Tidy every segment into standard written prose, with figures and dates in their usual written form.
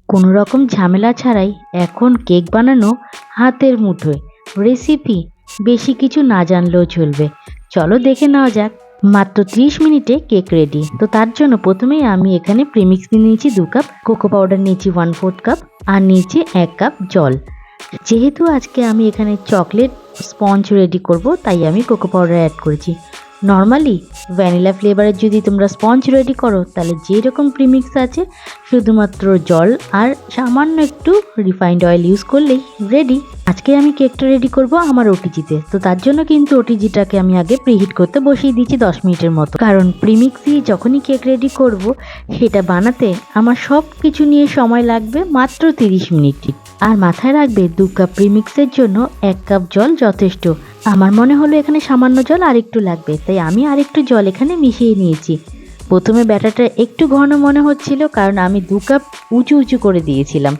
কোনো রকম ঝামেলা ছাড়াই এখন কেক বানানো হাতের মুঠোয়। রেসিপি বেশি কিছু না জানলেও চলবে। চলো দেখে নেওয়া যাক। মাত্র 30 মিনিটে কেক রেডি। তো তার জন্য প্রথমেই আমি এখানে প্রিমিক্স নিয়ে নিয়েছি 2 কাপ, কোকো পাউডার নিয়েছি 1/4 কাপ, আর নিয়েছি 1 কাপ জল। যেহেতু আজকে আমি এখানে চকলেট স্পঞ্জ রেডি করব, তাই আমি কোকো পাউডার অ্যাড করেছি। নর্মালি ভ্যানিলা ফ্লেভারের যদি তোমরা স্পঞ্জ রেডি করো, তাহলে যেরকম প্রিমিক্স আছে শুধুমাত্র জল আর সামান্য একটু রিফাইন্ড অয়েল ইউজ করলেই রেডি। আজকে আমি কেকটা রেডি করব আমার ওটিজিতে। তো তার জন্য কিন্তু ওটিজিটাকে আমি আগে প্রিহিট করতে বসিয়ে দিয়েছি 10 মিনিটের মতো। কারণ প্রিমিক্স দিয়ে যখনই কেক রেডি করব, সেটা বানাতে আমার সব কিছু নিয়ে সময় লাগবে মাত্র 30 মিনিট। আর মাথায় রাখবে 2 কাপ প্রিমিক্সের জন্য 1 কাপ জল যথেষ্ট। আমার মনে হলো এখানে সামান্য জল আর একটু লাগবে, তাই আমি আর একটু জল এখানে মিশিয়ে নিয়েছি। প্রথমে ব্যাটারটা একটু ঘন মনে হচ্ছিল, কারণ আমি 2 কাপ উঁচু উঁচু করে দিয়েছিলাম।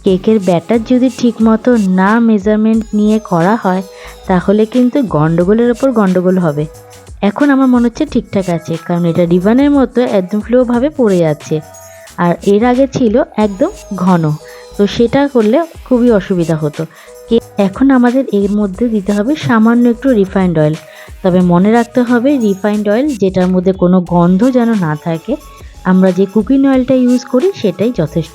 কেকের ব্যাটার যদি ঠিক মতো না মেজারমেন্ট নিয়ে করা হয়, তাহলে কিন্তু গন্ডগোলের ওপর গন্ডগোল হবে। এখন আমার মনে হচ্ছে ঠিকঠাক আছে, কারণ এটা রিবানের মতো একদম ফ্লোভাবে পড়ে যাচ্ছে। আর এর আগে ছিল একদম ঘন, তো সেটা করলে খুবই অসুবিধা হতো। এখন আমাদের এর মধ্যে দিতে হবে সামান্য একটু রিফাইন্ড অয়েল। তবে মনে রাখতে হবে রিফাইন্ড অয়েল যেটার মধ্যে কোনো গন্ধ যেন না থাকে। আমরা যে কুকিং অয়েলটা ইউজ করি সেটাই যথেষ্ট।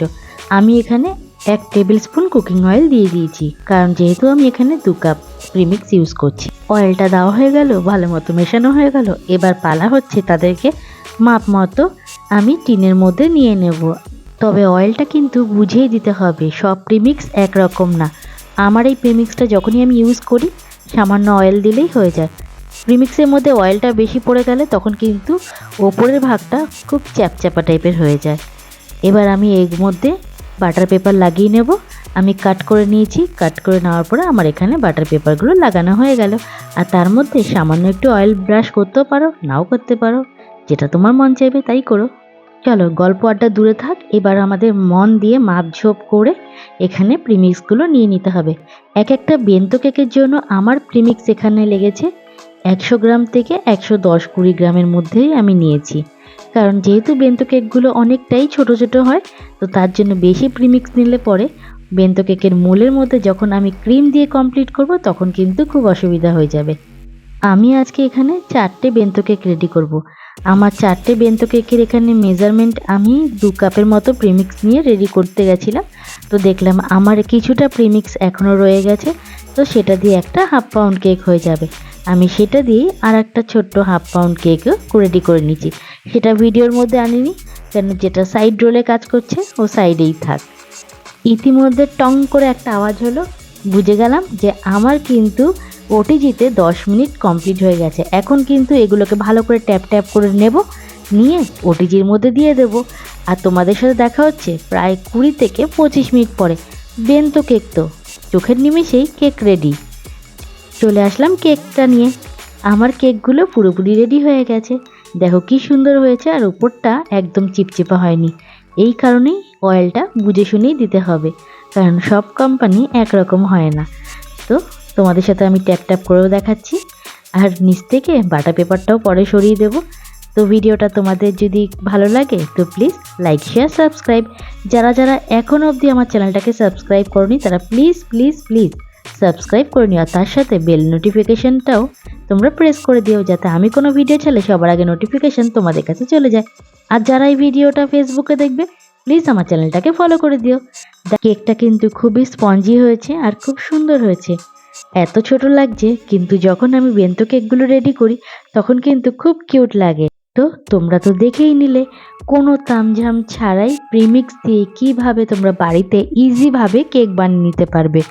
আমি এখানে 1 টেবিল স্পুন কুকিং অয়েল দিয়ে দিয়েছি, কারণ যেহেতু আমি এখানে 2 কাপ প্রিমিক্স ইউজ করছি। অয়েলটা দেওয়া হয়ে গেল, ভালো মতো মেশানো হয়ে গেল। এবার পালা হচ্ছে তাদেরকে মাপ মতো আমি টিনের মধ্যে নিয়ে নেব। তবে অয়েলটা কিন্তু বুঝেই দিতে হবে, সব প্রিমিক্স একরকম না। আমার এই প্রিমিক্সটা যখনই আমি ইউজ করি, সামান্য অয়েল দিলেই হয়ে যায়। প্রিমিক্সের মধ্যে অয়েলটা বেশি পড়ে গেলে তখন কিন্তু ওপরের ভাগটা খুব চ্যাপচ্যাপা টাইপের হয়ে যায়। এবার আমি এর মধ্যে বাটার পেপার লাগিয়ে নেব। আমি কাট করে নিয়েছি। কাট করে নেওয়ার পরে আমার এখানে বাটার পেপারগুলো লাগানো হয়ে গেল। আর তার মধ্যে সামান্য একটু অয়েল ব্রাশ করতেও পারো, নাও করতে পারো, যেটা তোমার মন চাইবে তাই করো। চলো গল্প আড্ডা দূরে থাক, এবার আমাদের মন দিয়ে মাপঝোপ করে এখানে প্রিমিক্সগুলো নিয়ে নিতে হবে। এক একটা বেন্তো কেকের জন্য আমার প্রিমিক্স এখানে লেগেছে 100 গ্রাম থেকে 110-20 গ্রামের মধ্যেই আমি নিয়েছি। কারণ যেহেতু বেন্তো কেকগুলো অনেকটাই ছোট ছোট হয়, তো তার জন্য বেশি প্রিমিক্স নিলে পরে বেন্তো কেকের মোলের মধ্যে যখন আমি ক্রিম দিয়ে কমপ্লিট করব, তখন কিন্তু খুব অসুবিধা হয়ে যাবে। আমি আজকে এখানে 4টে বেন্তো কেক রেডি করব। আমার 4টে বেন্তো কেকের এখানে মেজারমেন্ট আমি 2 কাপের মতো প্রিমিক্স নিয়ে রেডি করতে গেছিলাম। তো দেখলাম আমার কিছুটা প্রিমিক্স এখনও রয়ে গেছে, তো সেটা দিয়ে একটা 1/2 পাউন্ড কেক হয়ে যাবে। আমি সেটা দিয়েই আর একটা ছোট্ট 1/2 পাউন্ড কেকও রেডি করে নিচ্ছি। সেটা ভিডিওর মধ্যে আনিনি, কেন যেটা সাইড রোলে কাজ করছে ও সাইডেই থাক। ইতিমধ্যে টং করে একটা আওয়াজ হলো, বুঝে গেলাম যে আমার কিন্তু ওটিজিতে 10 মিনিট কমপ্লিট হয়ে গেছে। এখন কিন্তু এগুলোকে ভালো করে ট্যাপ ট্যাপ করে নেব, নিয়ে ওটিজির মধ্যে দিয়ে দেব। আর তোমাদের সাথে দেখা হচ্ছে প্রায় 20 থেকে 25 মিনিট পরে। বেন্তো কেক তো চোখের নিমেষেই কেক রেডি। চলে আসলাম কেকটা নিয়ে। আমার কেকগুলো পুরোপুরি রেডি হয়ে গেছে। দেখো কি সুন্দর হয়েছে, আর উপরটা একদম চিপচিপা হয়নি। এই কারণেই অয়েলটা বুঝে শুনেই দিতে হবে, কারণ সব কোম্পানি একরকম হয় না। তো তোমাদের সাথে আমি ট্যাপ ট্যাপ করেও দেখাচ্ছি, আর নিচ থেকে বাটার পেপারটাও পরে সরিয়ে দেব। তো ভিডিওটা তোমাদের যদি ভালো লাগে তো প্লিজ লাইক, শেয়ার, সাবস্ক্রাইব। যারা যারা এখনও অবধি আমার চ্যানেলটাকে সাবস্ক্রাইব করনি, তারা প্লিজ প্লিজ প্লিজ সাবস্ক্রাইব করে নিও। আর তার সাথে বেল নোটিফিকেশনটাও তোমরা প্রেস করে দিও, যাতে আমি কোনো ভিডিও ছাড়লে সবার আগে নোটিফিকেশন তোমাদের কাছে চলে যায়। আর যারা এই ভিডিওটা ফেসবুকে দেখবে, প্লিজ আমার চ্যানেলটাকে ফলো করে দিও। কেকটা কিন্তু খুবই স্পঞ্জি হয়েছে আর খুব সুন্দর হয়েছে। এত ছোট লাগছে, কিন্তু যখন আমি বেন্তো কেকগুলো রেডি করি তখন কিন্তু খুব কিউট লাগে। তো তোমরা তো দেখেই নিলে, কোনো তামঝাম ছাড়াই প্রিমিক্স দিয়ে কিভাবে তোমরা বাড়িতে ইজিভাবে কেক বানিয়ে নিতে পারবে।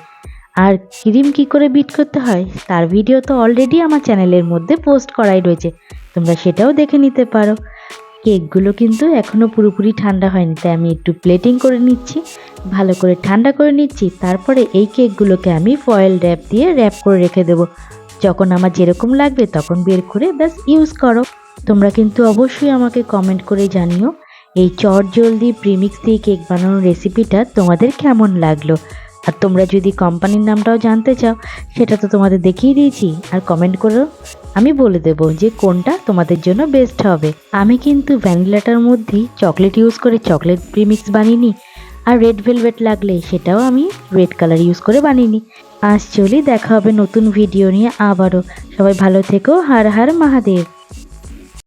আর ক্রিম কি করে বিট করতে হয় তার ভিডিও তো অলরেডি আমার চ্যানেলের মধ্যে পোস্ট করাই রয়েছে, তোমরা সেটাও দেখে নিতে পারো। কেকগুলো কিন্তু এখনও পুরোপুরি ঠান্ডা হয়নি, তাই আমি একটু প্লেটিং করে নিচ্ছি, ভালো করে ঠান্ডা করে নিচ্ছি। তারপরে এই কেকগুলোকে আমি ফয়েল র্যাপ দিয়ে র্যাপ করে রেখে দেবো। যখন আমার যেরকম লাগবে তখন বের করে ব্যাস ইউজ করো। তোমরা কিন্তু অবশ্যই আমাকে কমেন্ট করে জানিও এই চটজলদি প্রিমিক্স দিয়ে কেক বানানোর রেসিপিটা তোমাদের কেমন লাগলো। আর তোমরা যদি কোম্পানির নামটাও জানতে চাও, সেটা তো তোমাদের দেখিয়ে দিয়েছি। আর কমেন্ট করো, আমি বলে দেবো যে কোনটা তোমাদের জন্য বেস্ট হবে। আমি কিন্তু ভ্যানিলাটার মধ্যেই চকলেট ইউজ করে চকলেট প্রিমিক্স বানিয়ে নিই। আর রেড ভেলভেট লাগলে সেটাও আমি রেড কালার ইউজ করে বানিয়ে নিই। আজ চলি, দেখা হবে নতুন ভিডিও নিয়ে আবারও। সবাই ভালো থেকো। হর হর মহাদেব।